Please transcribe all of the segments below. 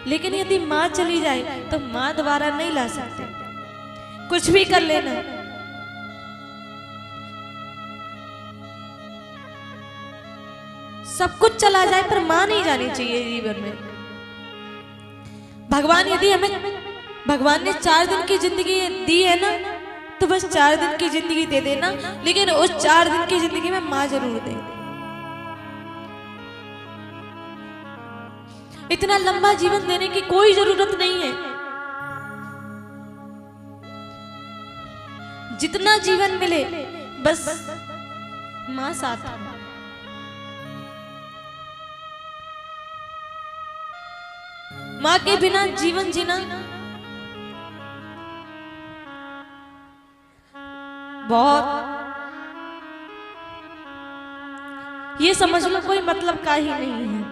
लेकिन यदि माँ चली जाए तो माँ दोबारा नहीं ला सकते, कुछ भी कर लेना। सब कुछ चला जाए पर माँ नहीं जानी चाहिए जीवन में। भगवान यदि भगवान ने 4 दिन की जिंदगी दी है ना, तो बस 4 दिन की जिंदगी दे देना, लेकिन उस 4 दिन की जिंदगी में माँ जरूर दे। इतना लंबा जीवन देने की कोई जरूरत नहीं है। जितना जीवन मिले बस माँ साथ। माँ के बिना जीवन जीना बहुत, ये समझ लो कोई मतलब का ही नहीं है।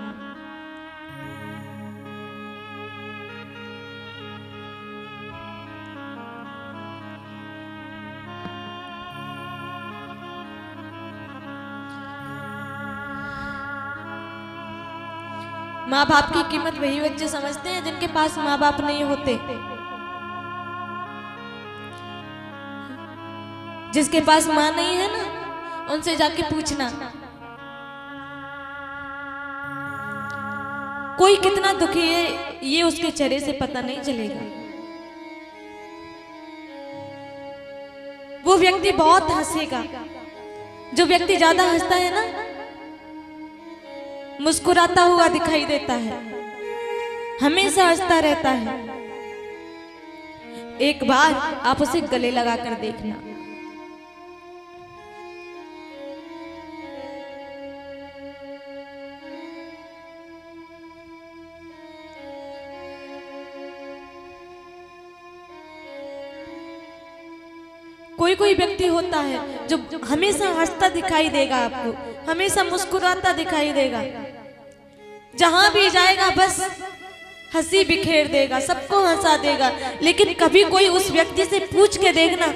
माँ बाप की कीमत वही बच्चे समझते हैं जिनके पास माँ बाप नहीं होते। जिसके पास माँ नहीं है ना, उनसे जाके पूछना कोई कितना दुखी है, ये उसके चेहरे से पता नहीं चलेगा। वो व्यक्ति बहुत हंसेगा। जो व्यक्ति ज्यादा हंसता है ना, मुस्कुराता हुआ दिखाई देता है, हमेशा हंसता रहता है। एक बार आप उसे गले लगा कर देखना। कोई कोई व्यक्ति होता है जो हमेशा हंसता दिखाई देगा, आपको हमेशा मुस्कुराता दिखाई देगा। जहां भी जाएगा बस हंसी बिखेर देगा, सबको हंसा देगा। लेकिन कभी कोई उस व्यक्ति से पूछ के देखना,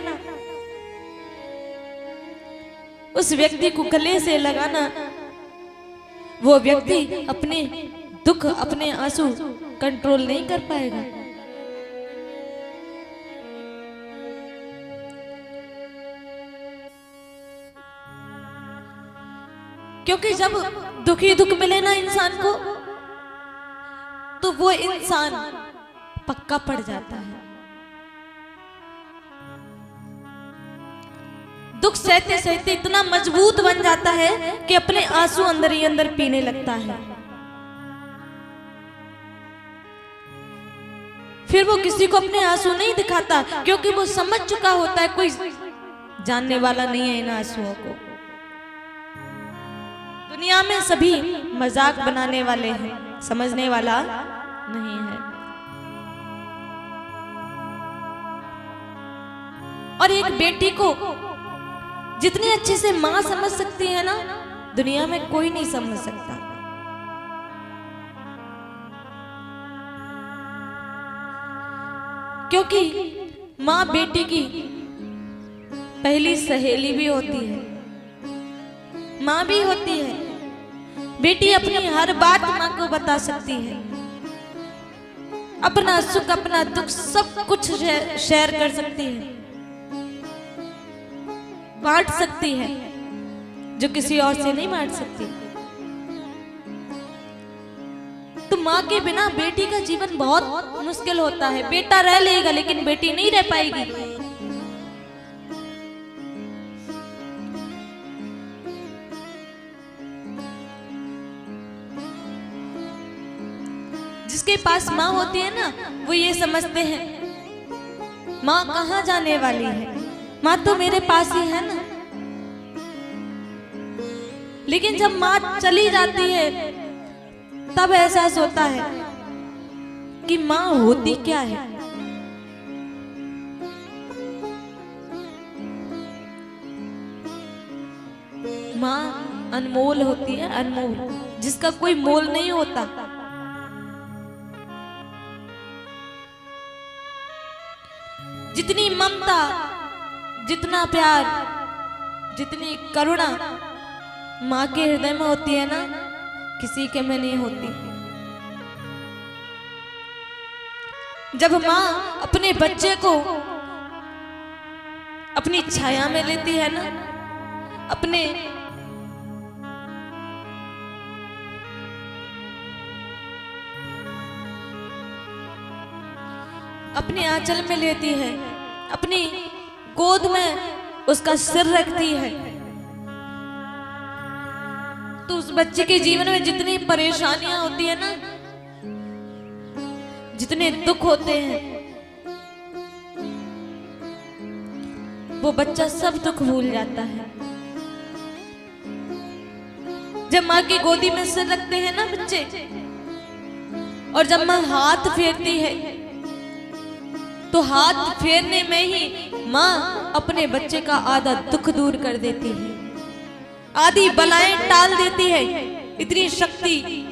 उस व्यक्ति को गले से लगाना, वो व्यक्ति अपने दुख, अपने आंसू कंट्रोल नहीं कर पाएगा। क्योंकि जब दुखी दुख मिले ना इंसान को, तो वो इंसान पक्का पड़ जाता है। दुख सहते सहते इतना मजबूत बन जाता है कि अपने आंसू अंदर ही अंदर पीने लगता है। फिर वो किसी को अपने आंसू नहीं दिखाता, क्योंकि वो समझ चुका होता है कोई जानने वाला नहीं है इन आंसुओं को। दुनिया में सभी मजाक बनाने वाले हैं, समझने वाला नहीं है। और एक बेटी को जितने अच्छे से मां समझ सकती है ना, दुनिया में कोई नहीं समझ सकता। क्योंकि मां बेटी की पहली सहेली भी होती है, मां भी होती है। बेटी अपनी हर बात मां को बता सकती है, अपना सुख अपना दुख सब कुछ शेयर कर सकती है, बांट सकती है, जो किसी और से नहीं बांट सकती। तो मां के बिना बेटी का जीवन बहुत मुश्किल होता है। बेटा रह लेगा लेकिन बेटी नहीं रह पाएगी। जिसके पास माँ होती है ना, वो ये समझते हैं माँ कहाँ जाने वाली है, माँ तो मेरे पास ही है ना। लेकिन जब माँ चली जाती है तब एहसास होता है कि माँ होती क्या है। माँ अनमोल होती है, अनमोल, जिसका कोई मोल नहीं होता। जितनी ममता, जितना प्यार, जितनी करुणा माँ के हृदय में होती है ना, किसी के में नहीं होती। जब माँ अपने बच्चे को अपनी छाया में लेती है ना, अपने आंचल में लेती है, अपनी गोद में उसका सिर रखती है, तो उस बच्चे के जीवन में जितनी परेशानियां होती है ना, जितने दुख होते हैं, वो बच्चा सब दुख भूल जाता है। जब माँ की गोदी में सिर रखते हैं ना बच्चे, और जब माँ हाथ फेरती है, तो हाथ फेरने में ही माँ अपने बच्चे का आधा दुख दूर कर देती है, आधी बलाएं टाल देती है। इतनी शक्ति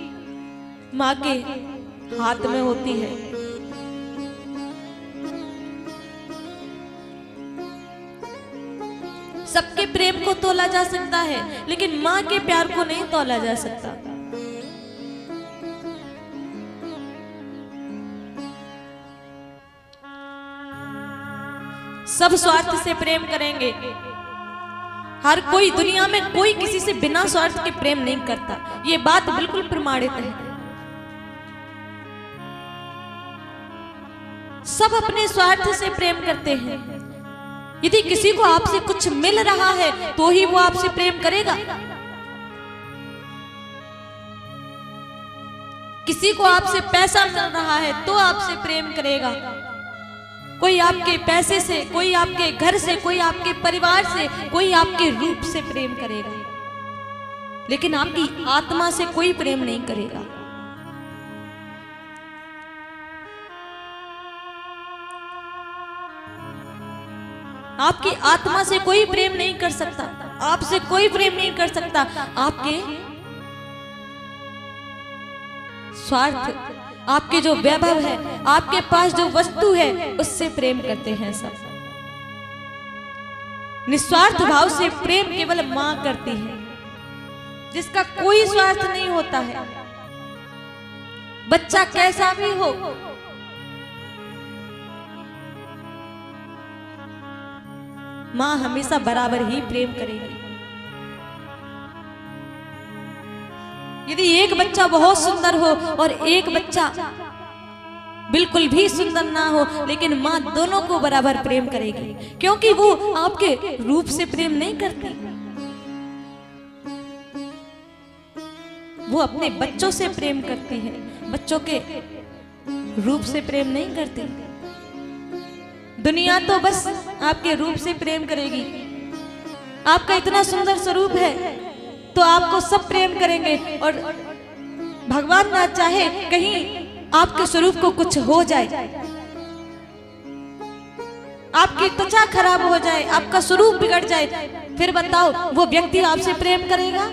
माँ के हाथ में होती है। सबके प्रेम को तोला जा सकता है, लेकिन माँ के प्यार को नहीं तोला जा सकता। सब स्वार्थ से प्रेम करेंगे। हर कोई दुनिया में कोई किसी से बिना स्वार्थ के प्रेम नहीं करता, ये बात बिल्कुल प्रमाणित है। सब अपने स्वार्थ से प्रेम करते हैं। यदि किसी को आपसे कुछ मिल रहा है तो ही वो आपसे प्रेम करेगा। किसी को आपसे पैसा मिल रहा है तो आपसे प्रेम करेगा। कोई आपके पैसे से, कोई आपके घर से, कोई आपके परिवार से, कोई आपके रूप से प्रेम करेगा, लेकिन आपकी आत्मा से कोई प्रेम नहीं करेगा। आपकी आत्मा से कोई प्रेम नहीं कर सकता, आपसे कोई प्रेम नहीं कर सकता। आपके स्वार्थ, आपके जो वैभव है, आपके पास जो वस्तु है, उससे प्रेम करते हैं सब। निस्वार्थ भाव से प्रेम केवल मां करती है, जिसका कोई स्वार्थ नहीं होता है। बच्चा कैसा भी हो, मां हमेशा बराबर ही प्रेम करेगी। यदि एक बच्चा बहुत सुंदर हो और एक बच्चा बिल्कुल भी सुंदर ना हो, लेकिन माँ दोनों को बराबर प्रेम करेगी, क्योंकि वो आपके रूप से प्रेम नहीं करती, वो अपने बच्चों से प्रेम करती है, बच्चों के रूप से प्रेम नहीं करती। दुनिया तो बस आपके रूप से प्रेम करेगी। आपका इतना सुंदर स्वरूप है तो आपको सब प्रेम करेंगे, और भगवान ना चाहे कहीं आपके स्वरूप को कुछ हो जाए, आपकी त्वचा खराब हो जाए, आपका स्वरूप बिगड़ जाए, फिर बताओ वो व्यक्ति आपसे प्रेम करेगा?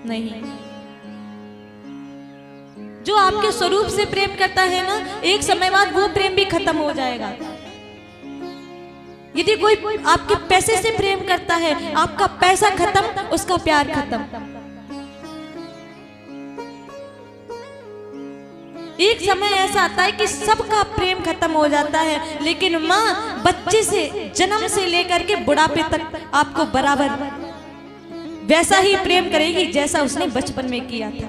नहीं। जो आपके स्वरूप से प्रेम करता है ना, एक समय बाद वो प्रेम भी खत्म हो जाएगा। यदि कोई आपके पैसे से प्रेम करता है, आपका पैसा खत्म, उसका प्यार खत्म। एक समय ऐसा आता है कि सबका प्रेम खत्म हो जाता है, लेकिन माँ बच्चे से, जन्म से लेकर के बुढ़ापे तक आपको बराबर वैसा ही प्रेम करेगी जैसा उसने बचपन में किया था।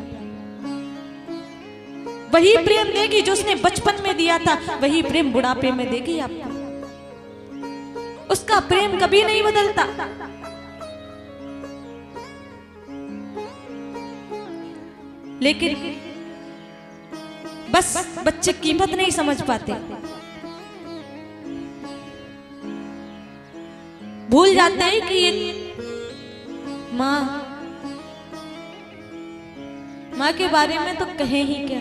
वही प्रेम देगी जो उसने बचपन में दिया था, वही प्रेम बुढ़ापे में देगी आपको। उसका प्रेम कभी नहीं बदलता। लेकिन बस बच्चे कीमत नहीं समझ पाते, भूल जाते हैं कि ये माँ के बारे में तो कहे ही क्या।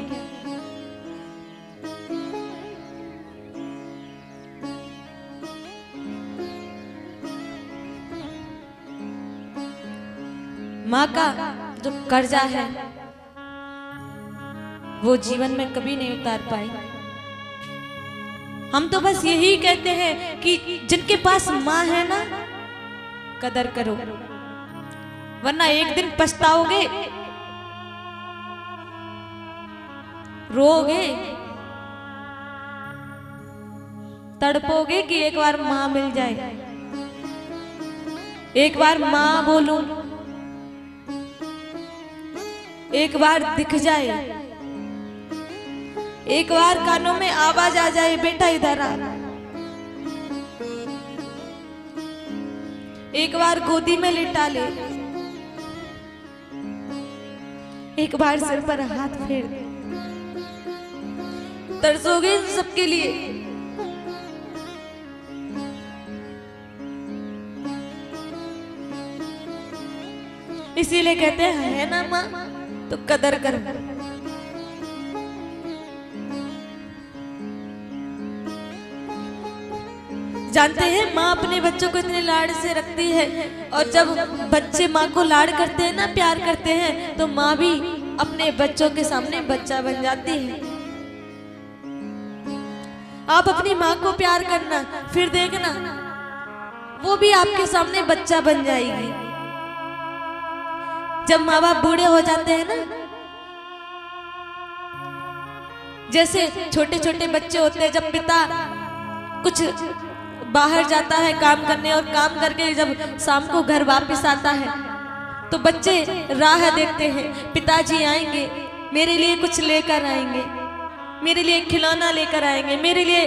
माँ का जो कर्जा है वो जीवन में कभी नहीं उतार पाए। हम तो बस यही कहते हैं कि जिनके पास माँ है ना, कदर करो, वरना एक दिन पछताओगे। रोगे, तड़पोगे कि एक बार माँ मिल जाए, एक बार माँ बोलूं, एक बार दिख जाए, एक बार कानों में आवाज आ जाए, बेटा इधर आ, एक बार गोदी में लिटा ले, एक बार सिर पर हाथ फेर दे। तरसोगे इन सबके लिए। इसीलिए कहते हैं है ना माँ तो कदर करो। जानते हैं माँ अपने बच्चों को इतने लाड से रखती है, और जब बच्चे माँ को लाड करते हैं ना, प्यार करते हैं, तो माँ भी अपने बच्चों के सामने बच्चा बन जाती है। आप अपनी माँ को प्यार करना, फिर देखना वो भी आपके सामने बच्चा बन जाएगी। जब माँ बाप बूढ़े हो जाते हैं ना, जैसे छोटे छोटे बच्चे होते हैं, जब पिता कुछ बाहर जाता है काम करने, और काम करके जब शाम को घर वापस आता है तो बच्चे राह देखते हैं, पिताजी आएंगे, मेरे लिए कुछ लेकर आएंगे, मेरे लिए खिलौना लेकर आएंगे, मेरे लिए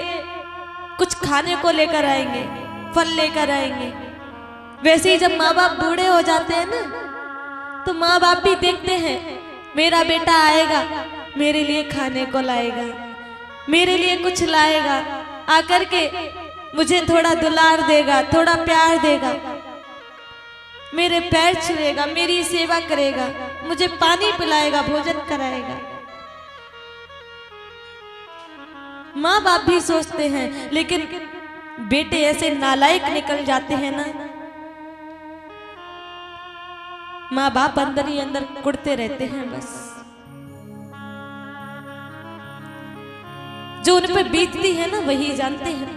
कुछ खाने को लेकर आएंगे, फल लेकर आएंगे। वैसे ही जब माँ बाप बूढ़े हो जाते हैं ना, तो माँ बाप भी देखते हैं मेरा बेटा आएगा, मेरे लिए खाने को लाएगा, मेरे लिए कुछ लाएगा, आकर के मुझे थोड़ा दुलार देगा, थोड़ा प्यार देगा, मेरे पैर छुएगा, मेरी सेवा करेगा, मुझे पानी पिलाएगा, भोजन कराएगा। माँ बाप भी सोचते हैं, लेकिन बेटे ऐसे नालायक निकल जाते हैं ना, माँ बाप अंदर ही अंदर कुड़ते रहते हैं। बस जो उन पर बीतती है ना वही जानते हैं।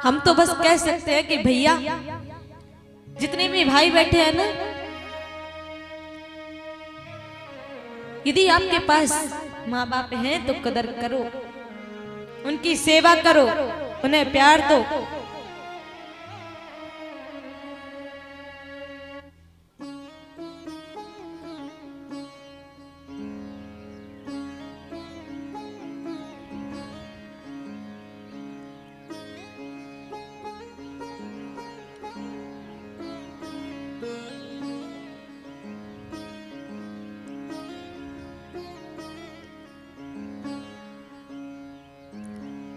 हम तो बस कह सकते हैं कि भैया जितने भी भाई बैठे हैं ना, यदि आपके पास माँ बाप हैं तो कदर करो, उनकी सेवा करो, उन्हें प्यार दो।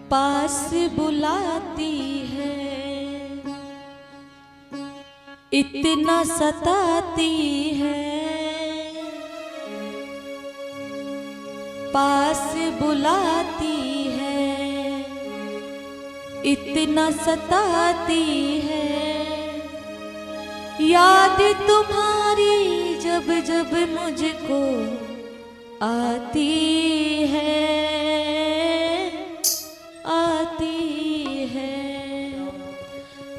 पास बुलाती है, इतना सताती है, पास बुलाती है, इतना सताती है, याद तुम्हारी जब जब मुझको आती है, आती है।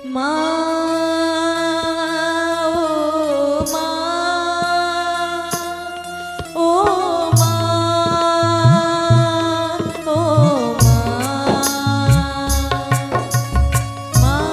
माँ ओ माँ, ओ माँ, ओ माँ,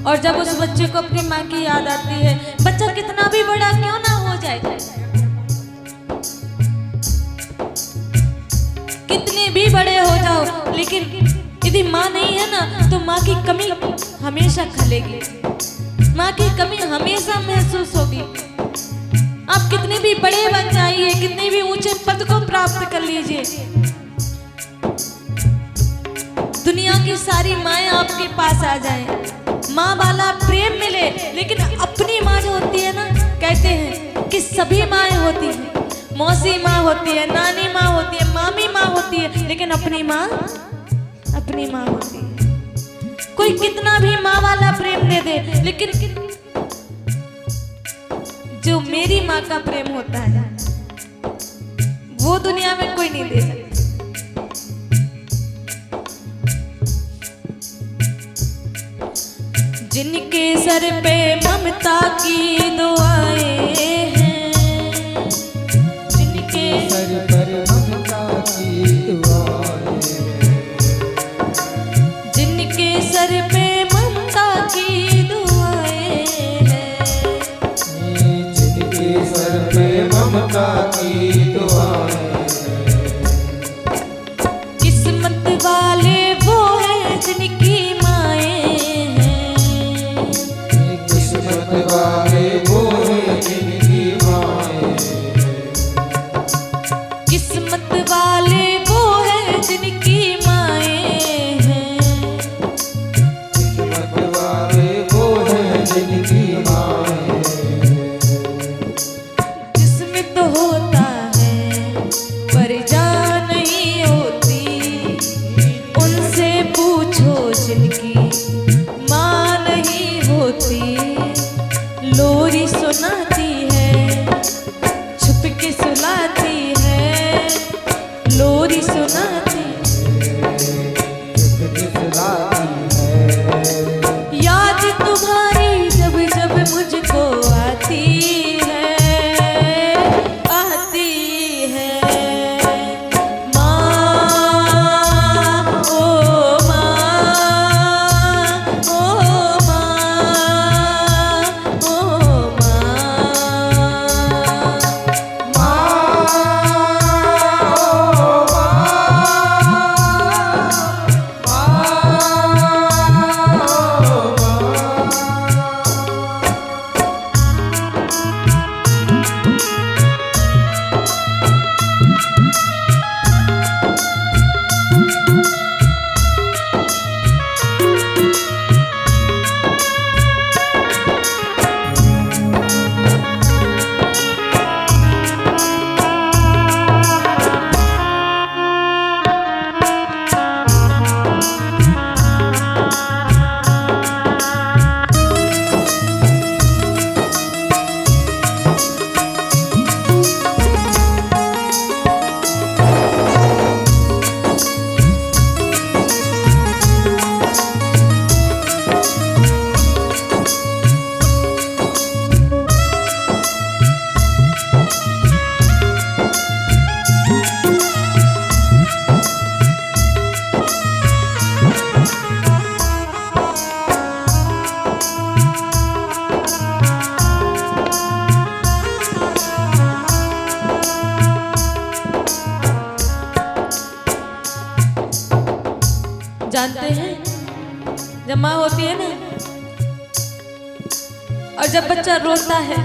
और जब उस बच्चे को अपनी माँ की याद आती है, बच्चा कितना भी बड़ा क्यों ना हो जाए, कितने भी बड़े हो जाओ, लेकिन यदि माँ नहीं है ना तो माँ की कमी हमेशा खलेगी, माँ की कमी हमेशा महसूस होगी। आप कितने भी बड़े बन जाइए, कितने भी ऊंचे पद को प्राप्त कर लीजिए, दुनिया की सारी माएँ आपके पास आ जाएं, माँ वाला प्रेम मिले, लेकिन अपनी माँ जो होती है ना, कहते हैं कि सभी माएँ होती हैं, मौसी माँ होती है, नानी माँ होती है, मामी माँ होती है, लेकिन अपनी माँ होती है। कोई कितना भी माँ वाला प्रेम दे दे, लेकिन जो मेरी माँ का प्रेम होता है वो दुनिया में कोई नहीं दे सकता। जिनके सर पे ममता की दुआएं हैं, जिनके सर पर ममता की दुआएं हैं, जिनके सर पे ममता की दुआएं हैं, जिनके सर पे ममता की दुआएं हैं, किस्मत वाले वो हैं जिनकी वाले वो हैं जिनकी माएं हैं, किस्मत वाले वो हैं जिनकी माएं हैं, किस्मत वाले वो हैं जिनकी माएं हैं, जिसमें तो होता है पर जान नहीं होती, उनसे पूछो जिनकी माँ नहीं होती, लोरी सुनाती है छुप के सुलाती है, लोरी सुनाती छुप के सुलाती है, याद तुम्हारी जब जब मुझको आती है, आती है माँ, ओ माँ, ओ माँ, ओ जानते हैं जब माँ होती है ना, और जब बच्चा रोता है,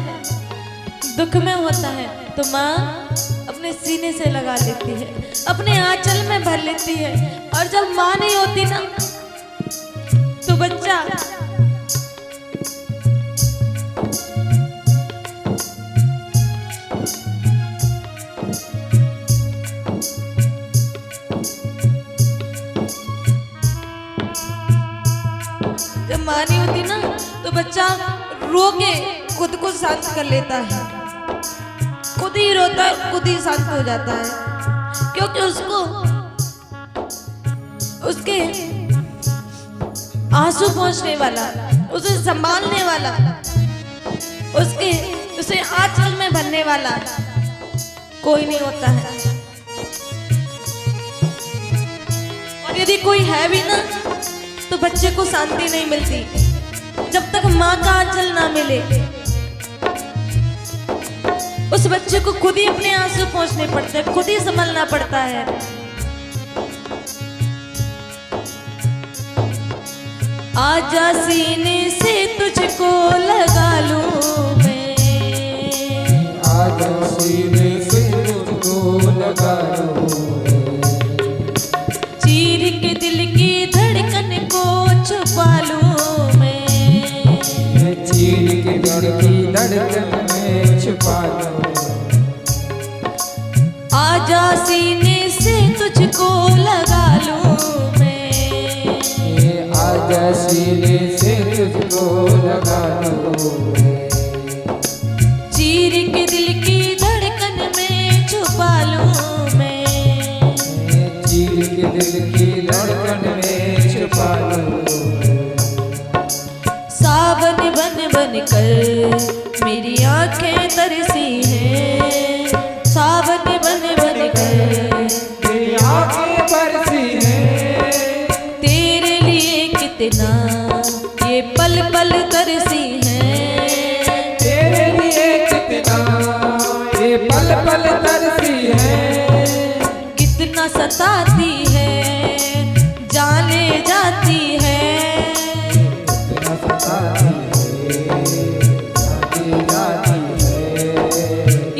दुख में होता है, तो माँ अपने सीने से लगा लेती है, अपने आंचल में भर लेती है। और जब माँ नहीं होती ना तो बच्चा जब माँ नहीं होती ना तो बच्चा रो के खुद को शांत कर लेता है, खुद ही रोता है, खुद ही शांत हो जाता है, क्योंकि उसको उसके आंसू पहुंचने वाला, उसे संभालने वाला, उसे आंचल में भरने वाला कोई नहीं होता है। और यदि कोई है भी ना तो बच्चे को शांति नहीं मिलती, जब तक माँ का आंचल ना मिले उस बच्चे को खुद ही अपने आंसू पोंछने पड़ते हैं, खुद ही संभलना पड़ता है। आजा सीने से तुझको लगा लूं मैं, आजा सीने से तुझको लगा लूं, चीर के दिल की धड़कन को छुपा लूं मैं, चीर के दिल की धड़कन में छुपा लूं। आजा सीने से तुझको लगा लूं मैं, आजा सीने से तुझको लगा लूं, चीर के दिल की धड़कन में छुपा लूं मैं, चीर के दिल की धड़कन में छुपा लूं। सावन बन बन कर मेरी आंखें तरसी हैं, सावन बन बन कर तेरी आंखें बरसी हैं, तेरे लिए कितना ये पल पल तरसी हैं, तेरे लिए कितना ये पल पल तरसी है, कितना सताती है जान ले जाती है, कितना सताती है जाती है,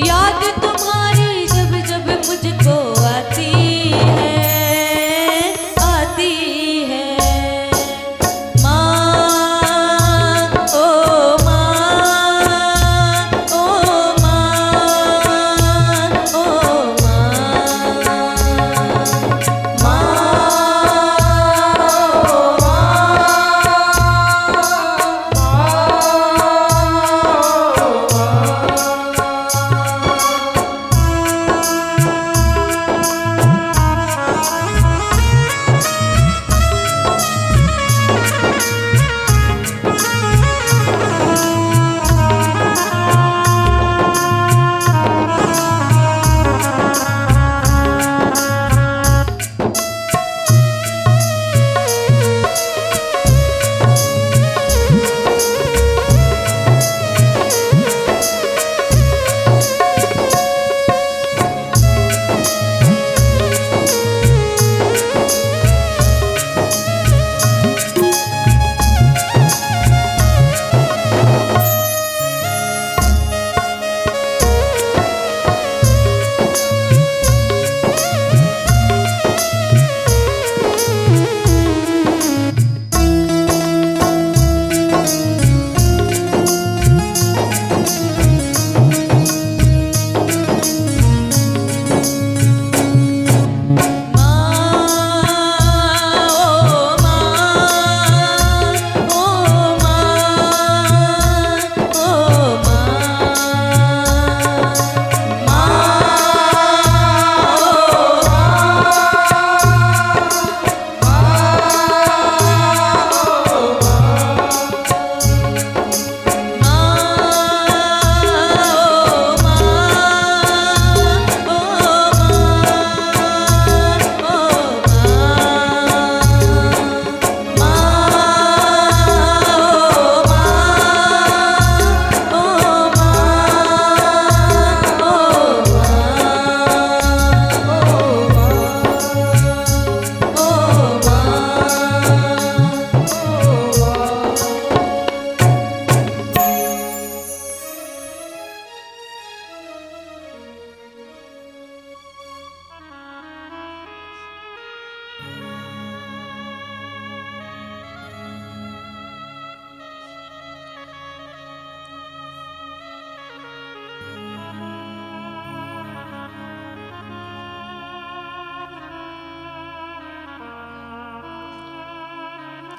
याद तुम्हारी जब जब मुझको आती है, आती है। माँ ओ माँ, ओ माँ, ओ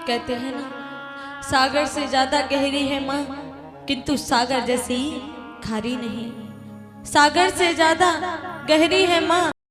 कहते हैं ना, सागर से ज्यादा गहरी है माँ, किंतु सागर जैसी खारी नहीं। सागर से ज्यादा गहरी है माँ,